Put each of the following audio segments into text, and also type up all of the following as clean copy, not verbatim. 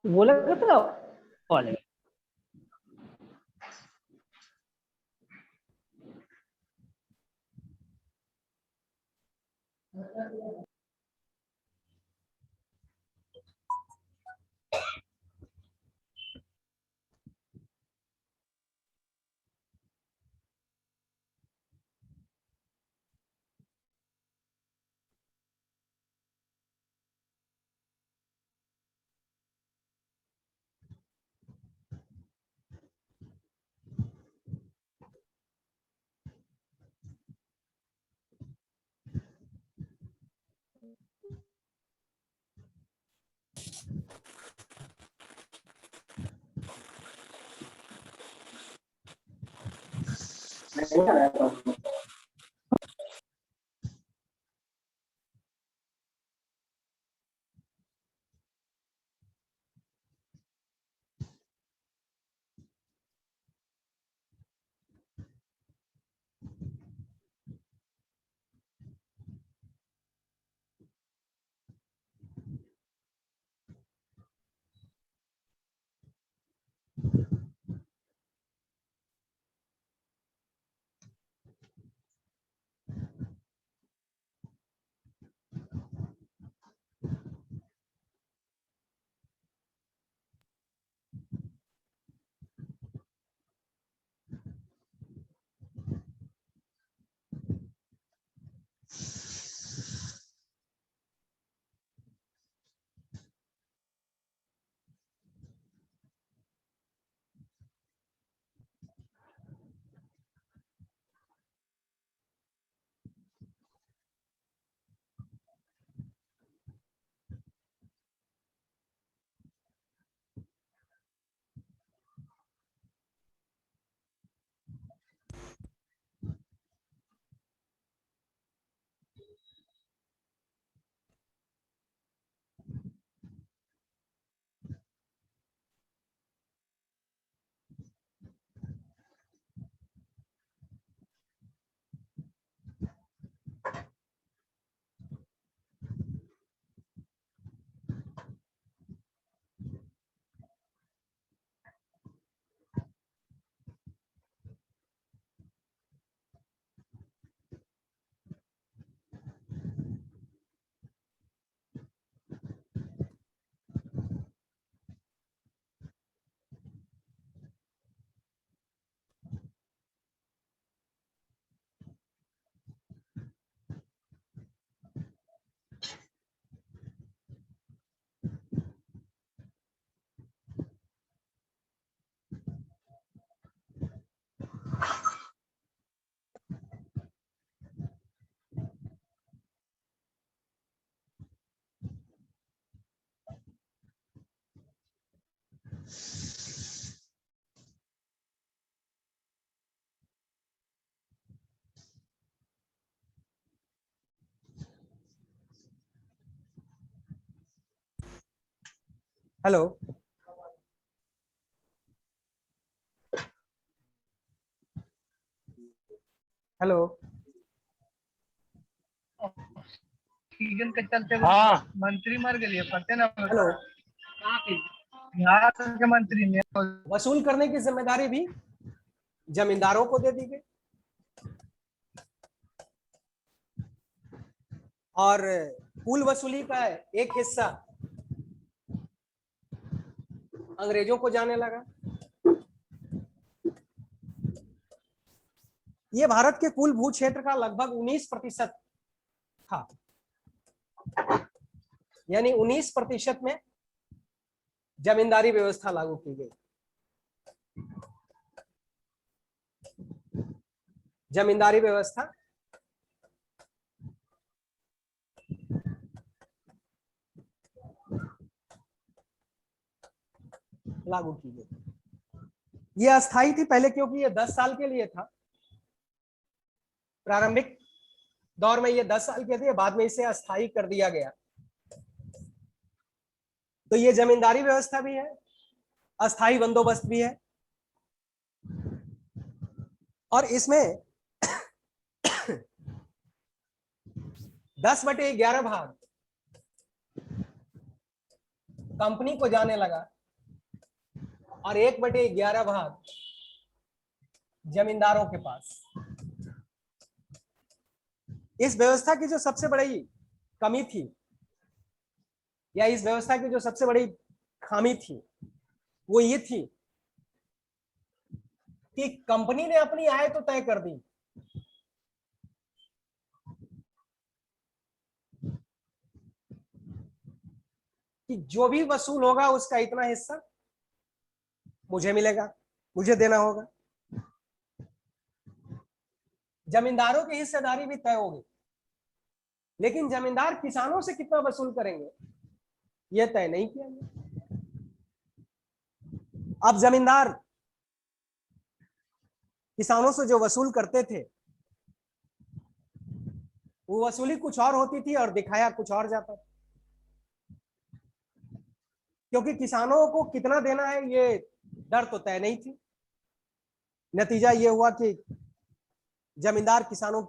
बोला कितना वाले हेलो। हेलो। सीजन के चलते हाँ मंत्री मर गए पते ना हेलो। यहाँ के मंत्री ने वसूल करने की जिम्मेदारी भी जमींदारों को दे दी गई और कुल वसूली का एक हिस्सा अंग्रेजों को जाने लगा। ये भारत के कुल भू क्षेत्र का लगभग 19% था, यानी 19% में जमींदारी व्यवस्था लागू की गई। जमींदारी व्यवस्था लागू की गई। ये अस्थाई थी पहले, क्योंकि ये 10 साल के लिए था। प्रारंभिक दौर में ये 10 साल के थे, बाद में इसे अस्थाई कर दिया गया। तो ये जमींदारी व्यवस्था भी है, अस्थाई बंदोबस्त भी है, और इसमें 10/11 भाग कंपनी को जाने लगा और 1/11 भाग जमींदारों के पास। इस व्यवस्था की जो सबसे बड़ी कमी थी या इस व्यवस्था की जो सबसे बड़ी खामी थी वो ये थी कि कंपनी ने अपनी आय तो तय कर दी, कि जो भी वसूल होगा उसका इतना हिस्सा मुझे मिलेगा, मुझे देना होगा। जमींदारों की हिस्सेदारी भी तय होगी, लेकिन जमींदार किसानों से कितना वसूल करेंगे यह तय नहीं किया गया। अब जमींदार किसानों से जो वसूल करते थे वो वसूली कुछ और होती थी और दिखाया कुछ और जाता था, क्योंकि किसानों को कितना देना है ये दर तो तय नहीं थी। नतीजा ये हुआ कि जमींदार किसानों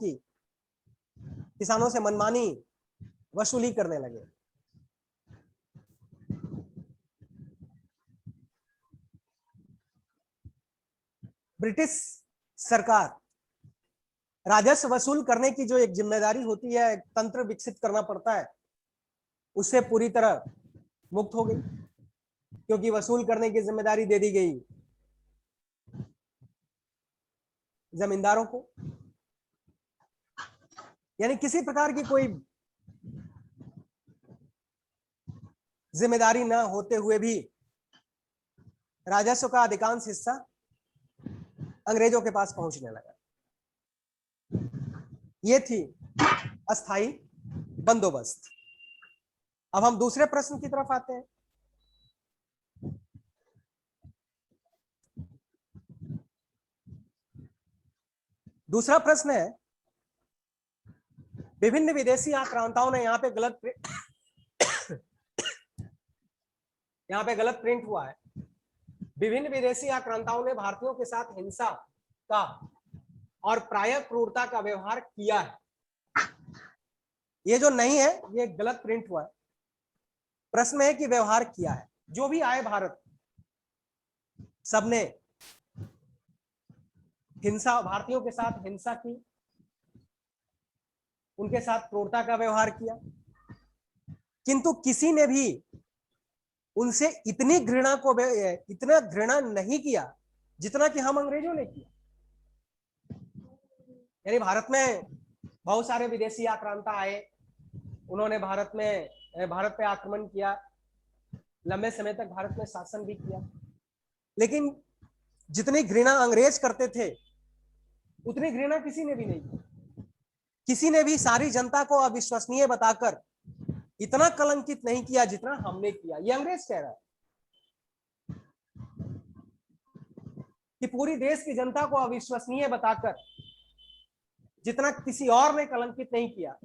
से मनमानी वसूली करने लगे। ब्रिटिश सरकार राजस्व वसूल करने की जो एक जिम्मेदारी होती है, एक तंत्र विकसित करना पड़ता है, उससे पूरी तरह मुक्त हो गई, क्योंकि वसूल करने की जिम्मेदारी दे दी गई जमींदारों को। यानी किसी प्रकार की कोई जिम्मेदारी न होते हुए भी राजस्व का अधिकांश हिस्सा अंग्रेजों के पास पहुंचने लगा। ये थी अस्थाई बंदोबस्त। अब हम दूसरे प्रश्न की तरफ आते हैं। दूसरा प्रश्न है, विभिन्न विदेशी आक्रांताओं ने यहाँ पे गलत प्रिंट हुआ है। विभिन्न विदेशी आक्रांताओं ने भारतीयों के साथ हिंसा का और प्रायः क्रूरता का व्यवहार किया है। ये जो नहीं है ये गलत प्रिंट हुआ है। प्रश्न है कि व्यवहार किया है। जो भी आए भारत सबने हिंसा, भारतीयों के साथ हिंसा की, उनके साथ क्रूरता का व्यवहार किया, किंतु किसी ने भी उनसे इतना घृणा नहीं किया जितना कि हम अंग्रेजों ने किया। यानी भारत में बहुत सारे विदेशी आक्रांता आए, उन्होंने भारत पे आक्रमण किया, लंबे समय तक भारत में शासन भी किया, लेकिन जितनी घृणा अंग्रेज करते थे उतनी घृणा किसी ने भी नहीं की। किसी ने भी सारी जनता को अविश्वसनीय बताकर इतना कलंकित नहीं किया जितना हमने किया। ये अंग्रेज कह रहा है कि पूरी देश की जनता को अविश्वसनीय बताकर जितना किसी और ने कलंकित नहीं किया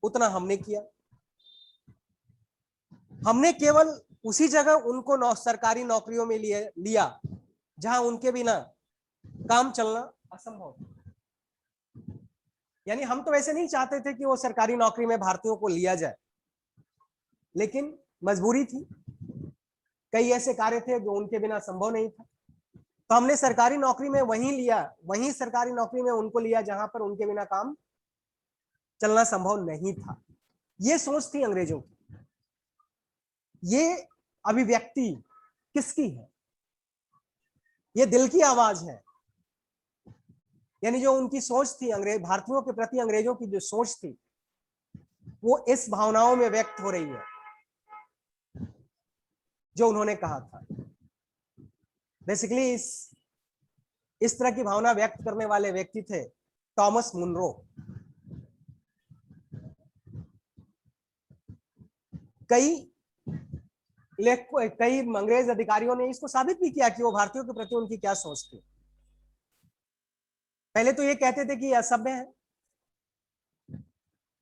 उतना हमने किया। हमने केवल उसी जगह उनको सरकारी नौकरियों में लिया जहां उनके बिना काम चलना असंभव। यानी हम तो वैसे नहीं चाहते थे कि वो सरकारी नौकरी में भारतीयों को लिया जाए, लेकिन मजबूरी थी। कई ऐसे कार्य थे जो उनके बिना संभव नहीं था, तो हमने सरकारी नौकरी में वहीं सरकारी नौकरी में उनको लिया जहां पर उनके बिना काम चलना संभव नहीं था। ये सोच थी अंग्रेजों की। ये अभिव्यक्ति किसकी है? ये दिल की आवाज है। यानी जो उनकी सोच थी, भारतीयों के प्रति अंग्रेजों की जो सोच थी वो इस भावनाओं में व्यक्त हो रही है जो उन्होंने कहा था। बेसिकली इस तरह की भावना व्यक्त करने वाले व्यक्ति थे थॉमस मुनरो। कई अंग्रेज अधिकारियों ने इसको साबित भी किया कि वो भारतीयों के प्रति उनकी क्या सोच थी। पहले तो ये कहते थे कि ये असभ्य है,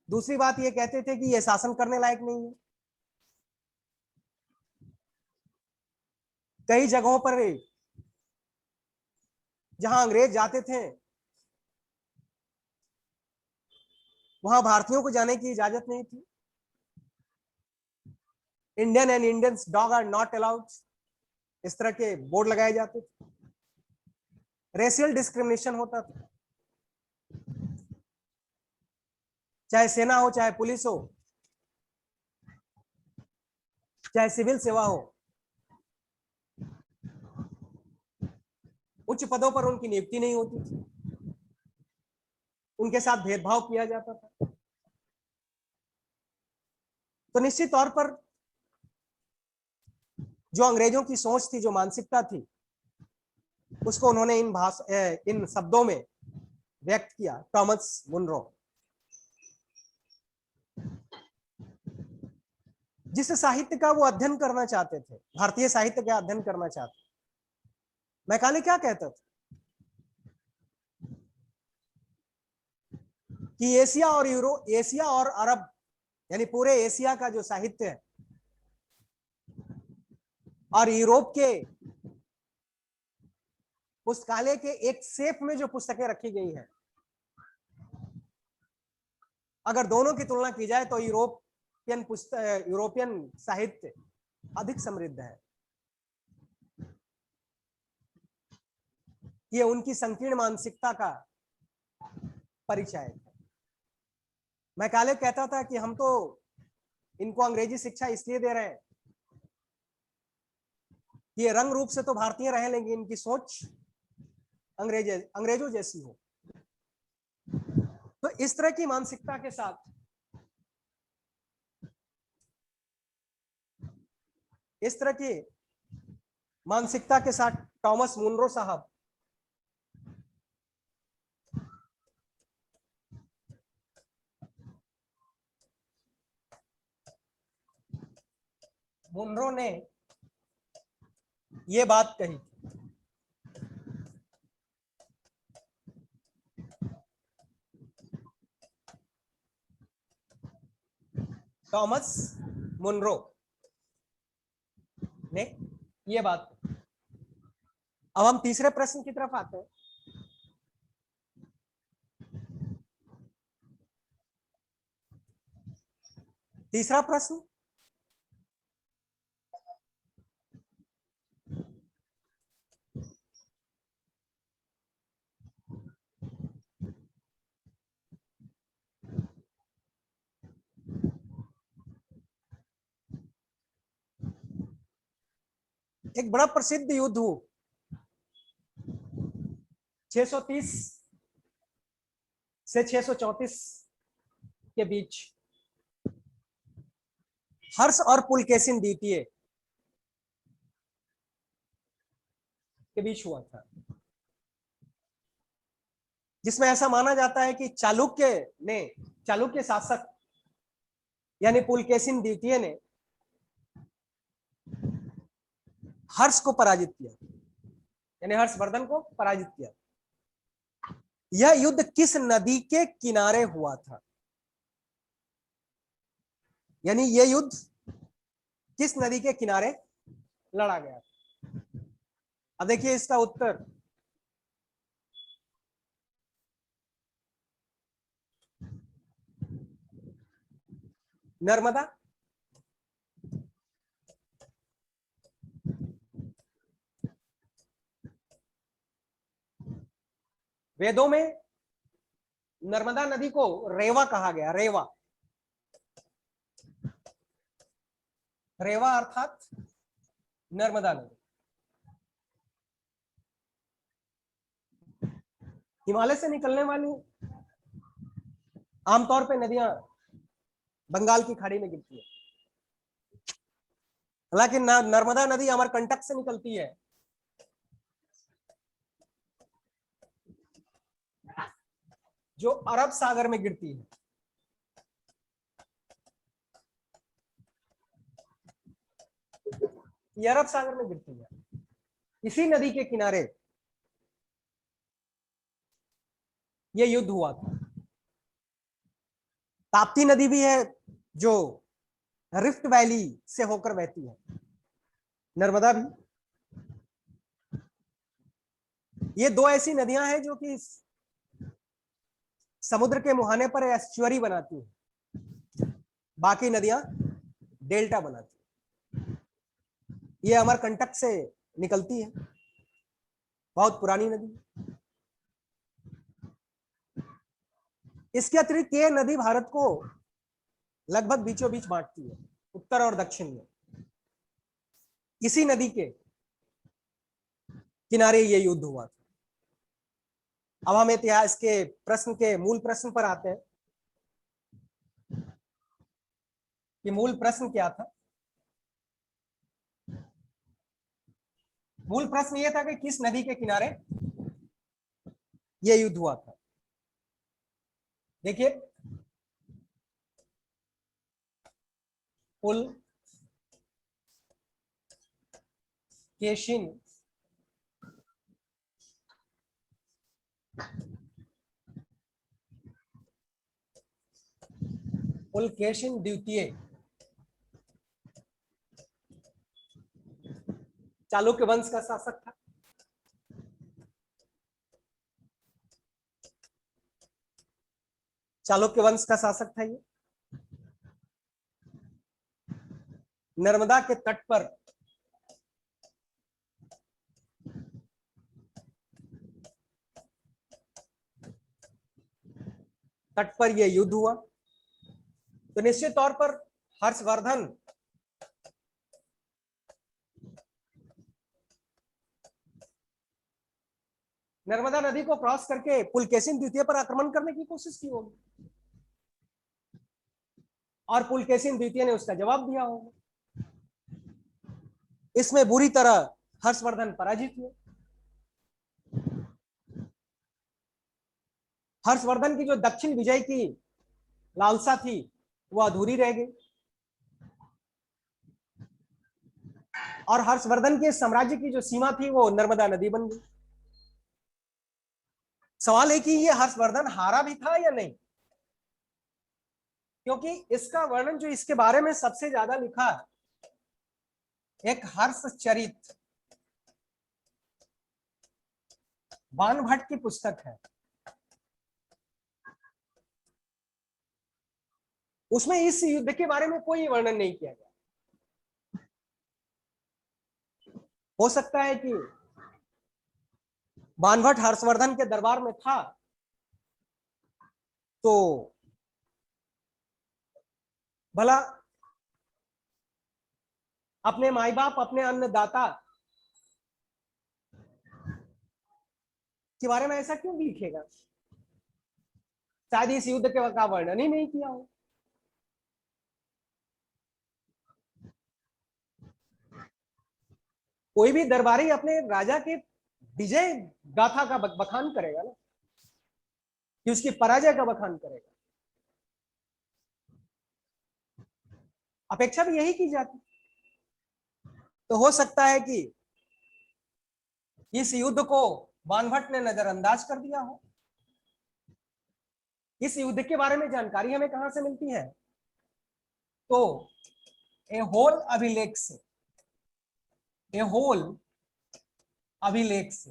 दूसरी बात ये कहते थे कि ये शासन करने लायक नहीं है। कई जगहों पर जहां अंग्रेज जाते थे वहां भारतीयों को जाने की इजाजत नहीं थी। Indian and Indians dog are not allowed, इस तरह के बोर्ड लगाए जाते थे। रेशियल डिस्क्रिमिनेशन होता था, चाहे सेना हो, चाहे पुलिस हो, चाहे सिविल सेवा हो, उच्च पदों पर उनकी नियुक्ति नहीं होती थी, उनके साथ भेदभाव किया जाता था। तो निश्चित तौर पर जो अंग्रेजों की सोच थी, जो मानसिकता थी, उसको उन्होंने इन शब्दों में व्यक्त किया, टॉमस मुनरो। जिस साहित्य का वो अध्ययन करना चाहते थे, भारतीय साहित्य का अध्ययन करना चाहते, मैकाले क्या कहता था कि एशिया और अरब, यानी पूरे एशिया का जो साहित्य है और यूरोप के पुस्तकालय के एक सेफ में जो पुस्तकें रखी गई हैं, अगर दोनों की तुलना की जाए तो यूरोपियन साहित्य अधिक समृद्ध है। ये उनकी संकीर्ण मानसिकता का परिचय है। मैकाले कहता था कि हम तो इनको अंग्रेजी शिक्षा इसलिए दे रहे हैं, ये रंग रूप से तो भारतीय रहे, लेकिन इनकी सोच अंग्रेजों जैसी हो। तो इस तरह की मानसिकता के साथ, इस तरह की मानसिकता के साथ टॉमस मुनरो साहब मुनरो ने ये बात कही, टॉमस मुनरो ने ये बात। अब हम तीसरे प्रश्न की तरफ आते हैं। तीसरा प्रश्न, एक बड़ा प्रसिद्ध युद्ध हुआ 630 से 634 के बीच, हर्ष और पुलकेशिन द्वितीय के बीच हुआ था, जिसमें ऐसा माना जाता है कि चालुक्य शासक यानी पुलकेशिन द्वितीय ने हर्ष को पराजित किया, यानी हर्षवर्धन को पराजित किया। यह युद्ध किस नदी के किनारे हुआ था? यानी यह युद्ध किस नदी के किनारे लड़ा गया था? अब देखिए इसका उत्तर नर्मदा। वेदों में नर्मदा नदी को रेवा कहा गया, रेवा। रेवा अर्थात नर्मदा नदी। हिमालय से निकलने वाली आमतौर पे नदियां बंगाल की खाड़ी में गिरती है, हालांकि नर्मदा नदी अमरकंटक से निकलती है, जो अरब सागर में गिरती है। ये अरब सागर में गिरती है। इसी नदी के किनारे ये युद्ध हुआ था। ताप्ती नदी भी है जो रिफ्ट वैली से होकर बहती है, नर्मदा भी। ये दो ऐसी नदियां हैं जो कि समुद्र के मुहाने पर एस्चुअरी बनाती है, बाकी नदियां डेल्टा बनाती है। ये अमरकंटक से निकलती है, बहुत पुरानी नदी। इसके अतिरिक्त ये नदी भारत को लगभग बीचों बीच बांटती है, उत्तर और दक्षिण में। इसी नदी के किनारे ये युद्ध हुआ था। अब हम इतिहास के प्रश्न के मूल प्रश्न पर आते हैं कि मूल प्रश्न क्या था। मूल प्रश्न यह था कि किस नदी के किनारे यह युद्ध हुआ था। देखिए, पुल केशिन पुलकेशिन द्वितीय चालुक्य वंश का शासक था। चालुक्य वंश का शासक था ये। नर्मदा के तट पर यह युद्ध हुआ। तो निश्चित तौर पर हर्षवर्धन नर्मदा नदी को क्रॉस करके पुलकेशिन द्वितीय पर आक्रमण करने की कोशिश की होगी और पुलकेशिन द्वितीय ने उसका जवाब दिया होगा। इसमें बुरी तरह हर्षवर्धन पराजित हुए। हर्षवर्धन की जो दक्षिण विजय की लालसा थी वो अधूरी रह गई और हर्षवर्धन के साम्राज्य की जो सीमा थी वो नर्मदा नदी बन गई। सवाल है कि ये हर्षवर्धन हारा भी था या नहीं, क्योंकि इसका वर्णन जो इसके बारे में सबसे ज्यादा लिखा है एक हर्षचरित बाणभट्ट की पुस्तक है। उसमें इस युद्ध के बारे में कोई वर्णन नहीं किया गया। हो सकता है कि बाणभट्ट हर्षवर्धन के दरबार में था तो भला अपने माई बाप, अपने अन्नदाता के बारे में ऐसा क्यों लिखेगा? शायद इस युद्ध के का वर्णन ही नहीं किया हो। कोई भी दरबारी अपने राजा के विजय गाथा का बखान करेगा ना, कि उसकी पराजय का बखान करेगा। अपेक्षा भी यही की जाती। तो हो सकता है कि इस युद्ध को बाणभट्ट ने नजरअंदाज कर दिया हो। इस युद्ध के बारे में जानकारी हमें कहां से मिलती है? तो एहोल अभिलेख से। एहोल अभिलेख से।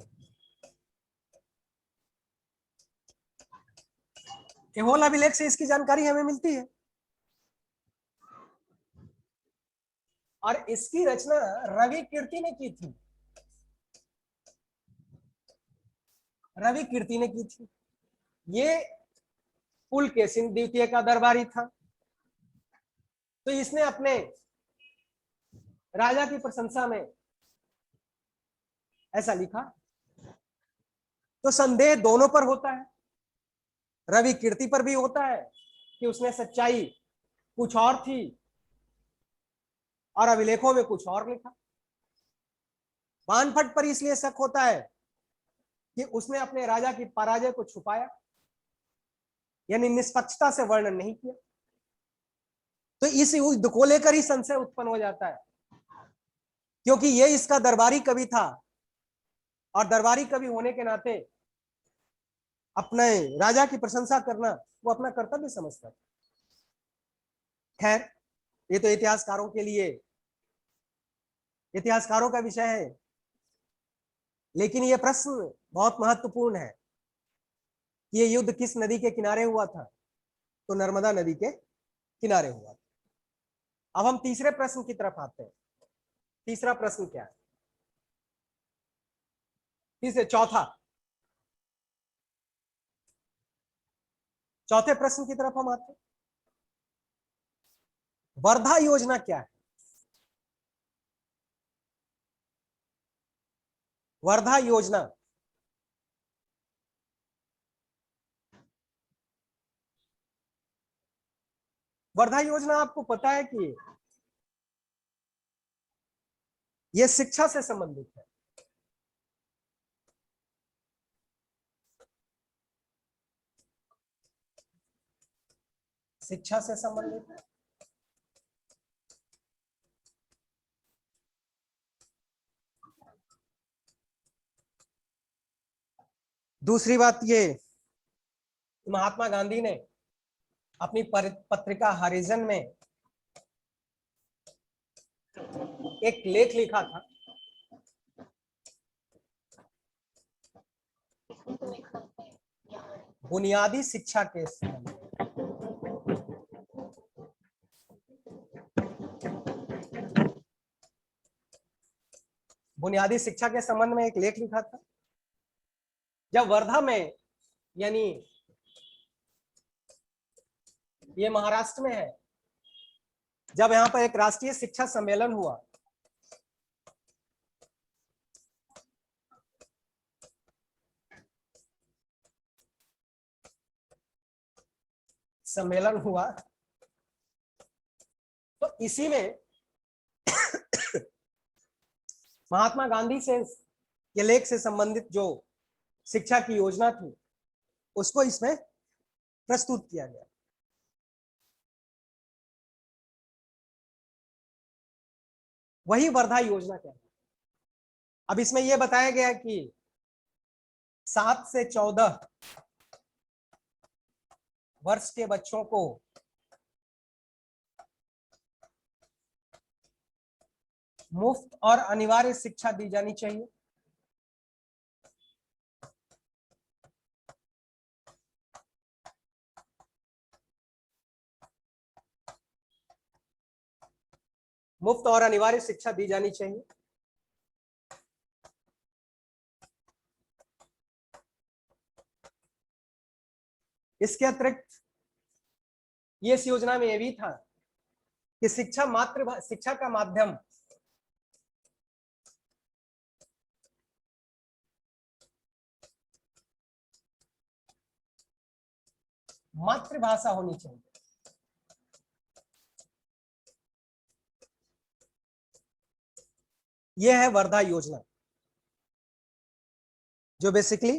एहोल अभिलेख से इसकी जानकारी हमें मिलती है और इसकी रचना रवि कीर्ति ने की थी। रवि कीर्ति ने की थी। ये पुलकेशिन द्वितीय का दरबारी था, तो इसने अपने राजा की प्रशंसा में ऐसा लिखा। तो संदेह दोनों पर होता है। रवि कीर्ति पर भी होता है कि उसने सच्चाई कुछ और थी और अभिलेखों में कुछ और लिखा। बाणभट्ट पर इसलिए शक होता है कि उसने अपने राजा की पराजय को छुपाया, यानी निष्पक्षता से वर्णन नहीं किया। तो इस युद्ध को लेकर ही संशय उत्पन्न हो जाता है, क्योंकि ये इसका दरबारी कवि था और दरबारी कवि होने के नाते अपने राजा की प्रशंसा करना वो अपना कर्तव्य समझता था। खैर, ये तो इतिहासकारों के लिए इतिहासकारों का विषय है, लेकिन यह प्रश्न बहुत महत्वपूर्ण है कि यह युद्ध किस नदी के किनारे हुआ था। तो नर्मदा नदी के किनारे हुआ था। अब हम तीसरे प्रश्न की तरफ आते हैं तीसरा प्रश्न क्या है? तीसरे चौथे प्रश्न की तरफ हम आते हैं। वर्धा योजना क्या है? वर्धा योजना वर्धा योजना आपको पता है कि यह शिक्षा से संबंधित है। शिक्षा से संबंधित है। दूसरी बात ये, महात्मा गांधी ने अपनी पत्रिका हरिजन में एक लेख लिखा था, बुनियादी शिक्षा के संबंध में। बुनियादी शिक्षा के संबंध में एक लेख लिखा था। जब वर्धा में, यानी ये महाराष्ट्र में है, जब यहां पर एक राष्ट्रीय शिक्षा सम्मेलन हुआ, तो इसी में महात्मा गांधी से ये लेख से संबंधित जो शिक्षा की योजना थी उसको इसमें प्रस्तुत किया गया। वही वर्धा योजना कहलाती है। अब इसमें यह बताया गया कि 7 से 14 वर्ष के बच्चों को मुफ्त और अनिवार्य शिक्षा दी जानी चाहिए। मुफ्त और अनिवार्य शिक्षा दी जानी चाहिए। इसके अतिरिक्त ये इस योजना में यह भी था कि शिक्षा का माध्यम मातृभाषा होनी चाहिए। यह है वर्धा योजना, जो बेसिकली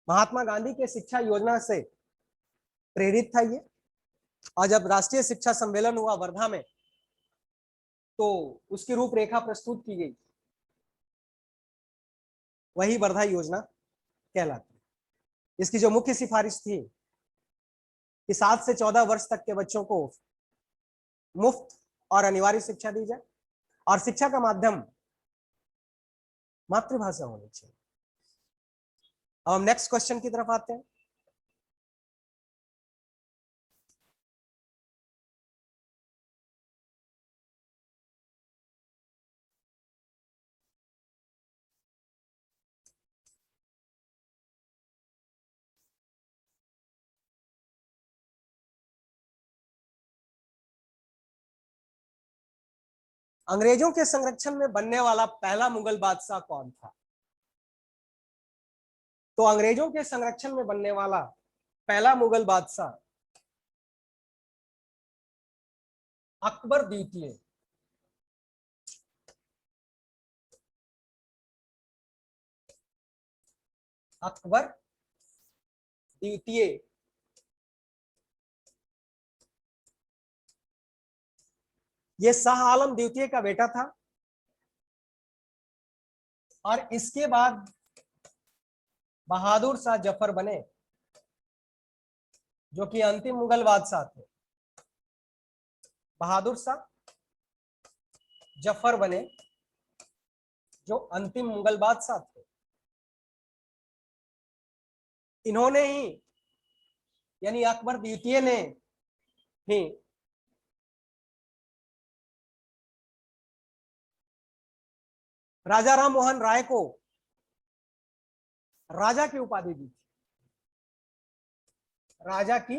महात्मा गांधी के शिक्षा योजना से प्रेरित था ये। और जब राष्ट्रीय शिक्षा सम्मेलन हुआ वर्धा में, तो उसकी रूपरेखा प्रस्तुत की गई। वही वर्धा योजना कहलाती है। इसकी जो मुख्य सिफारिश थी कि 7 से 14 वर्ष तक के बच्चों को मुफ्त और अनिवार्य शिक्षा दी जाए, और शिक्षा का माध्यम मातृभाषा होनी चाहिए। अब हम नेक्स्ट क्वेश्चन की तरफ आते हैं। अंग्रेजों के संरक्षण में बनने वाला पहला मुगल बादशाह कौन था? तो अंग्रेजों के संरक्षण में बनने वाला पहला मुगल बादशाह अकबर द्वितीय। अकबर द्वितीय ये शाह आलम द्वितीय का बेटा था, और इसके बाद बहादुर शाह जफर बने, जो कि अंतिम मुगल बादशाह थे। बहादुर शाह जफर बने, जो अंतिम मुगल बादशाह थे। इन्होंने ही, यानी अकबर द्वितीय ने ही राजा राम मोहन राय को राजा की उपाधि दी थी, राजा की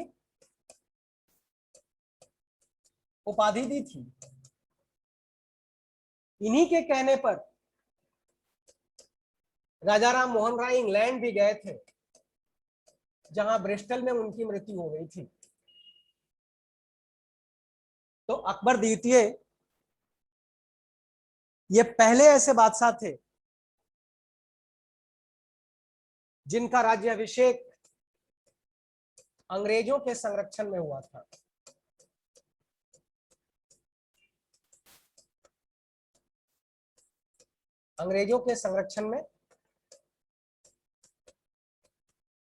उपाधि दी थी। इन्हीं के कहने पर राजा राम मोहन राय इंग्लैंड भी गए थे, जहां ब्रिस्टल में उनकी मृत्यु हो गई थी। तो अकबर द्वितीय ये पहले ऐसे बादशाह थे जिनका राज्याभिषेक अंग्रेजों के संरक्षण में हुआ था। अंग्रेजों के संरक्षण में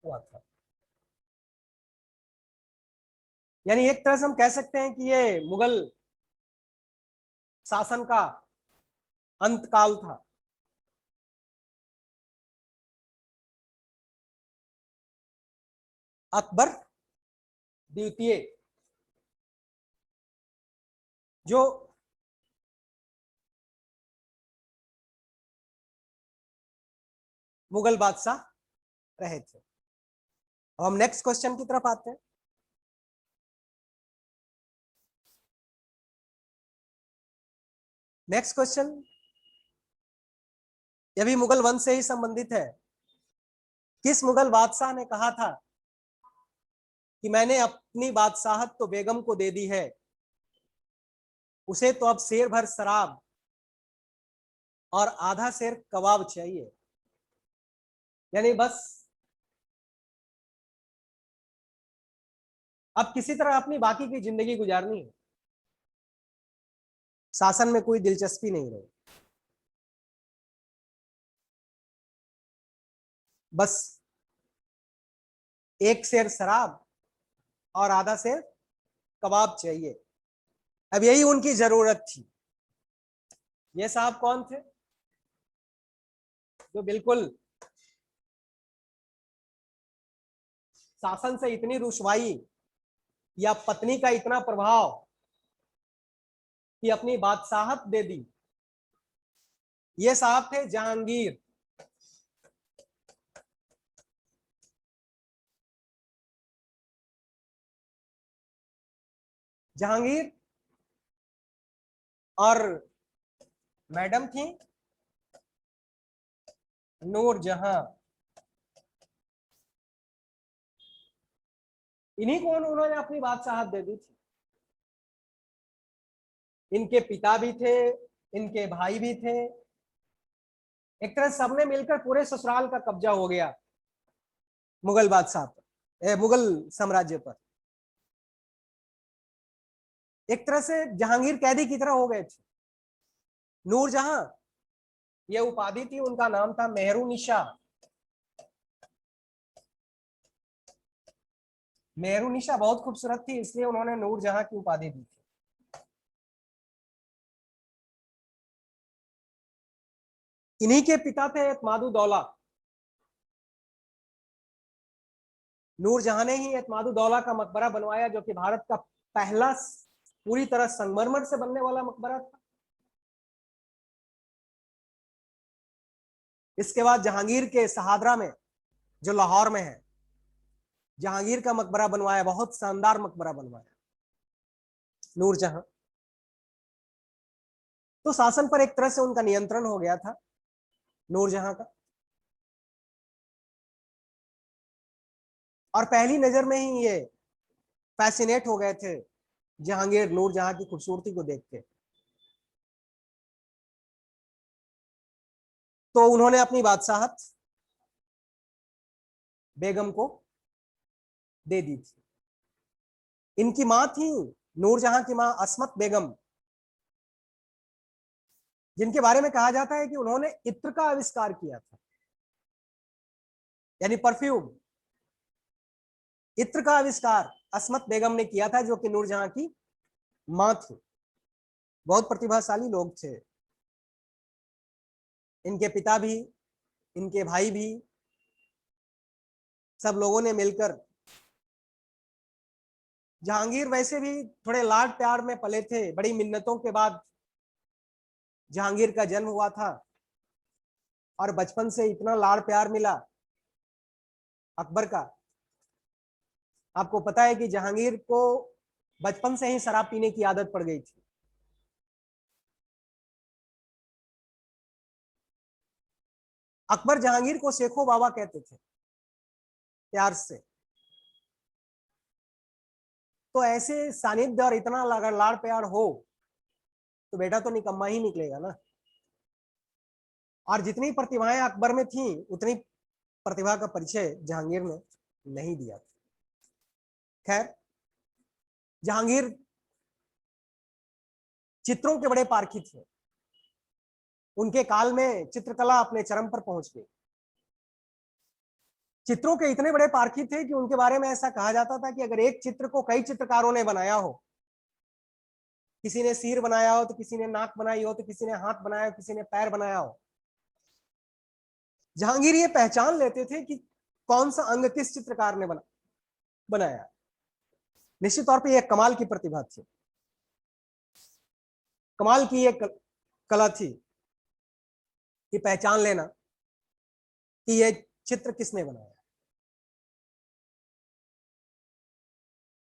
हुआ था। यानी एक तरह से हम कह सकते हैं कि ये मुगल शासन का अंतकाल था। अकबर द्वितीय जो मुगल बादशाह रहे थे। अब हम नेक्स्ट क्वेश्चन की तरफ आते हैं। नेक्स्ट क्वेश्चन यह भी मुगल वंश से ही संबंधित है। किस मुगल बादशाह ने कहा था कि मैंने अपनी बादशाहत तो बेगम को दे दी है, उसे तो अब शेर भर शराब और आधा शेर कबाब चाहिए। यानी बस अब किसी तरह अपनी बाकी की जिंदगी गुजारनी है, शासन में कोई दिलचस्पी नहीं रही, बस एक शेर शराब और आधा शेर कबाब चाहिए। अब यही उनकी जरूरत थी। ये साहब कौन थे जो बिल्कुल शासन से इतनी रुसवाई या पत्नी का इतना प्रभाव कि अपनी बादशाहत दे दी। ये साहब थे जहांगीर। जहांगीर और मैडम थी नूरजहां। इन्हीं को उन्होंने अपनी बादशाहत दे दी थी। इनके पिता भी थे, इनके भाई भी थे। एक तरह सबने मिलकर पूरे ससुराल का कब्जा हो गया मुगल बादशाह पर, मुगल साम्राज्य पर। एक तरह से जहांगीर कैदी की तरह हो गए थे। नूरजहां ये उपाधि थी, उनका नाम था मेहरुनिशा। मेहरुनिशा बहुत खूबसूरत थी, इसलिए उन्होंने नूरजहां की उपाधि दी थी। इन्हीं के पिता थे एतमादुद्दौला। नूरजहां ने ही एतमादुद्दौला का मकबरा बनवाया, जो कि भारत का पहला पूरी तरह संगमरमर से बनने वाला मकबरा था। इसके बाद जहांगीर के शहादरा में, जो लाहौर में है, जहांगीर का मकबरा बनवाया, बहुत शानदार मकबरा बनवाया नूरजहां। तो शासन पर एक तरह से उनका नियंत्रण हो गया था नूरजहां का। और पहली नजर में ही ये फैसिनेट हो गए थे जहांगीर नूरजहां की खूबसूरती को देख के। तो उन्होंने अपनी बादशाहत बेगम को दे दी थी। इनकी मां थी, नूरजहां की मां अस्मत बेगम, जिनके बारे में कहा जाता है कि उन्होंने इत्र का आविष्कार किया था, यानी परफ्यूम। इत्र का आविष्कार अस्मत बेगम ने किया था, जो कि नूरजहां की मां थी। बहुत प्रतिभाशाली लोग थे। इनके पिता भी, इनके भाई भी, सब लोगों ने मिलकर। जहांगीर वैसे भी थोड़े लाड प्यार में पले थे। बड़ी मिन्नतों के बाद जहांगीर का जन्म हुआ था। और बचपन से इतना लाड़ प्यार मिला अकबर का। आपको पता है कि जहांगीर को बचपन से ही शराब पीने की आदत पड़ गई थी। अकबर जहांगीर को शेखो बाबा कहते थे प्यार से। तो ऐसे सानिध्य और इतना अगर लाड़ प्यार हो तो बेटा तो निकम्मा ही निकलेगा ना। और जितनी प्रतिभाएं अकबर में थी उतनी प्रतिभा का परिचय जहांगीर ने नहीं दिया। खैर, जहांगीर चित्रों के बड़े पारखी थे। उनके काल में चित्रकला अपने चरम पर पहुंच गई। चित्रों के इतने बड़े पारखी थे कि उनके बारे में ऐसा कहा जाता था कि अगर एक चित्र को कई चित्रकारों ने बनाया हो, किसी ने सिर बनाया हो तो किसी ने नाक बनाई हो तो किसी ने हाथ बनाया हो, किसी ने पैर बनाया हो, जहांगीर ये पहचान लेते थे कि कौन सा अंग किस चित्रकार ने बनाया। निश्चित तौर पे एक कमाल की प्रतिभा थी, कमाल की एक कला थी कि पहचान लेना कि ये चित्र किसने बनाया।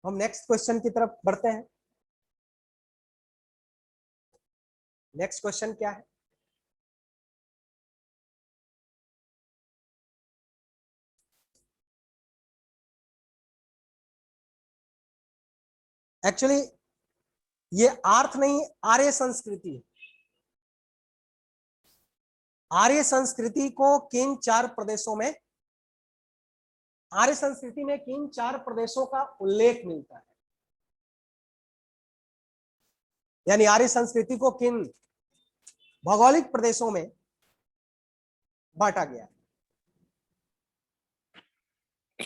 हम नेक्स्ट क्वेश्चन की तरफ बढ़ते हैं। नेक्स्ट क्वेश्चन क्या है? एक्चुअली ये आर्थ नहीं, आर्य संस्कृति। आर्य संस्कृति को किन चार प्रदेशों में, आर्य संस्कृति में किन चार प्रदेशों का उल्लेख मिलता है? यानी आर्य संस्कृति को किन भौगोलिक प्रदेशों में बांटा गया?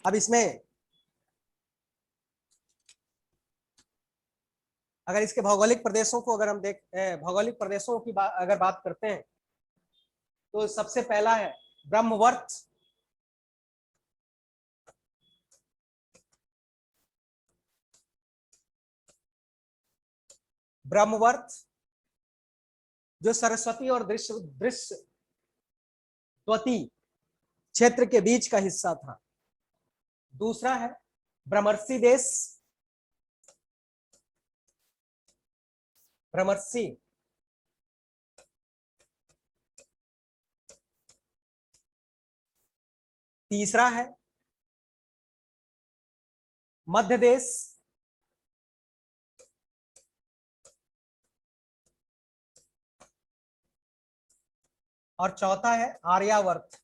अब इसमें अगर इसके भौगोलिक प्रदेशों को अगर हम भौगोलिक प्रदेशों की अगर बात करते हैं तो सबसे पहला है ब्रह्मवर्त, ब्रह्मवर्त जो सरस्वती और दृश्यवती क्षेत्र के बीच का हिस्सा था। दूसरा है भ्रमर्सी देश, भ्रमर्सी। तीसरा है मध्य देश, और चौथा है आर्यावर्त।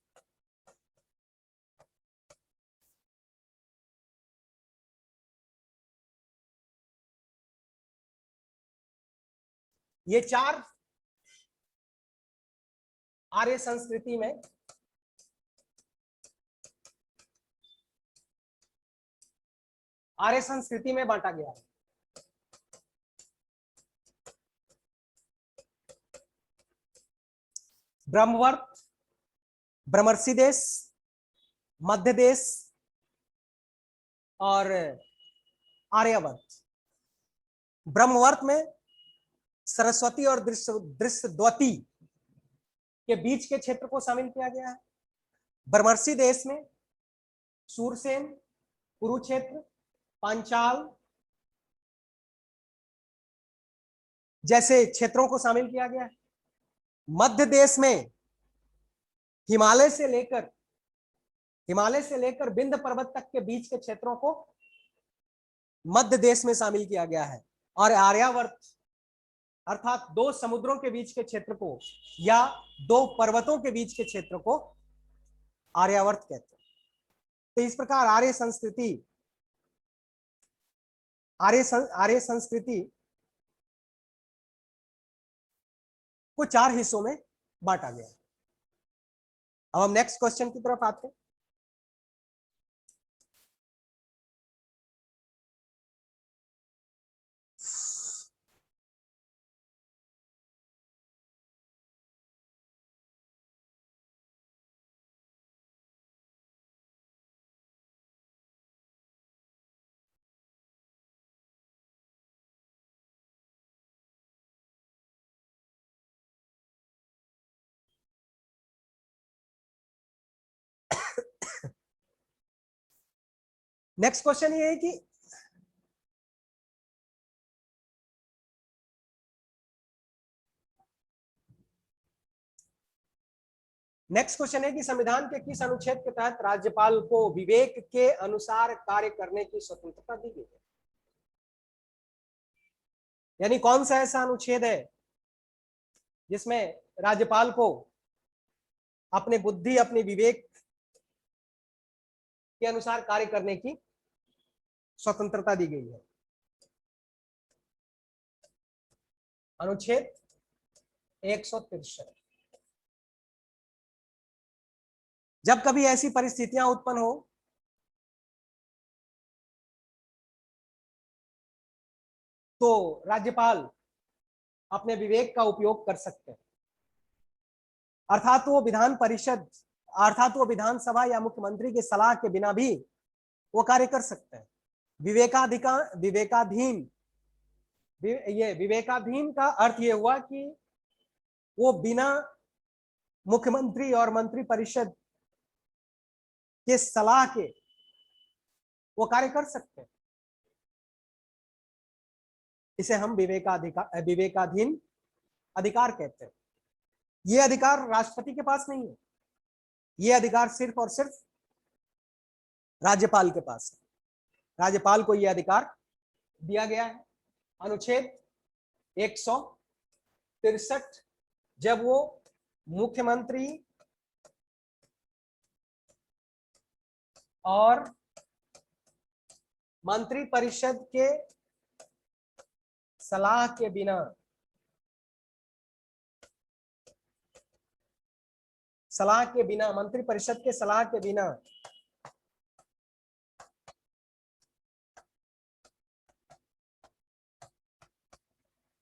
ये चार आर्य संस्कृति में आर्य संस्कृति में बांटा गया है। ब्रह्मवर्त, भ्रमर्सी देश, मध्य देश और आर्यावर्त। ब्रह्मवर्त में सरस्वती और दृश्यवती के बीच के क्षेत्र को शामिल किया गया है। भ्रमर्सी देश में सूरसेन, कुरुक्षेत्र, पांचाल जैसे क्षेत्रों को शामिल किया गया है। मध्य देश में हिमालय से लेकर विंध्य पर्वत तक के बीच के क्षेत्रों को मध्य देश में शामिल किया गया है। और आर्यावर्त अर्थात दो समुद्रों के बीच के क्षेत्र को या दो पर्वतों के बीच के क्षेत्र को आर्यावर्त कहते हैं। तो इस प्रकार आर्य संस्कृति को चार हिस्सों में बांटा गया। अब हम नेक्स्ट क्वेश्चन की तरफ आते हैं। नेक्स्ट क्वेश्चन ये है कि नेक्स्ट क्वेश्चन है कि संविधान के किस अनुच्छेद के तहत राज्यपाल को विवेक के अनुसार कार्य करने की स्वतंत्रता दी गई है? यानी कौन सा ऐसा अनुच्छेद है जिसमें राज्यपाल को अपने बुद्धि, अपने विवेक के अनुसार कार्य करने की स्वतंत्रता दी गई है? अनुच्छेद 163। जब कभी ऐसी परिस्थितियां उत्पन्न हो तो राज्यपाल अपने विवेक का उपयोग कर सकते हैं, अर्थात वो विधान परिषद, अर्थात वो विधानसभा या मुख्यमंत्री की सलाह के बिना भी वो कार्य कर सकते हैं। विवेकाधीन, ये विवेकाधीन का अर्थ ये हुआ कि वो बिना मुख्यमंत्री और मंत्री परिषद के सलाह के वो कार्य कर सकते हैं। इसे हम विवेकाधीन अधिकार कहते हैं। ये अधिकार राष्ट्रपति के पास नहीं है, ये अधिकार सिर्फ और सिर्फ राज्यपाल के पास है। राज्यपाल को यह अधिकार दिया गया है। अनुच्छेद 163, जब वो मुख्यमंत्री और मंत्री परिषद के सलाह के बिना मंत्री परिषद के सलाह के बिना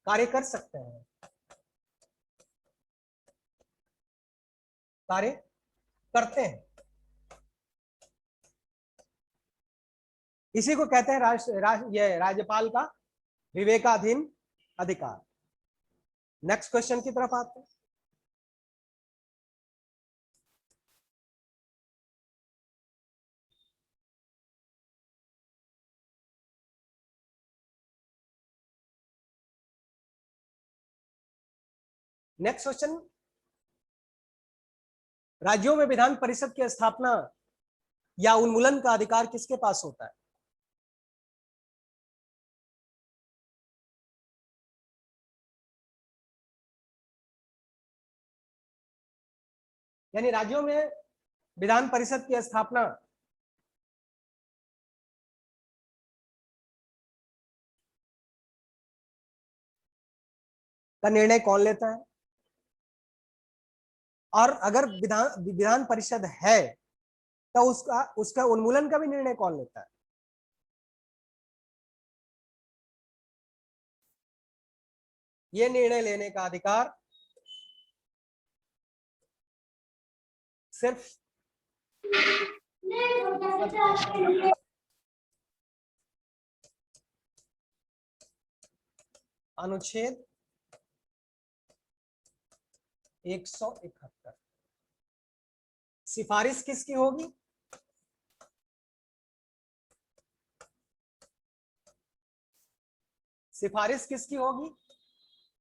कार्य कर सकते हैं, कार्य करते हैं। इसी को कहते हैं राज्यपाल का विवेकाधीन अधिकार। नेक्स्ट क्वेश्चन की तरफ आते हैं। नेक्स्ट क्वेश्चन, राज्यों में विधान परिषद की स्थापना या उन्मूलन का अधिकार किसके पास होता है? यानी राज्यों में विधान परिषद की स्थापना का निर्णय कौन लेता है? और अगर विधान परिषद है तो उसका उन्मूलन का भी निर्णय कौन लेता है? यह निर्णय लेने का अधिकार सिर्फ अनुच्छेद 171। सिफारिश किसकी होगी? सिफारिश किसकी होगी?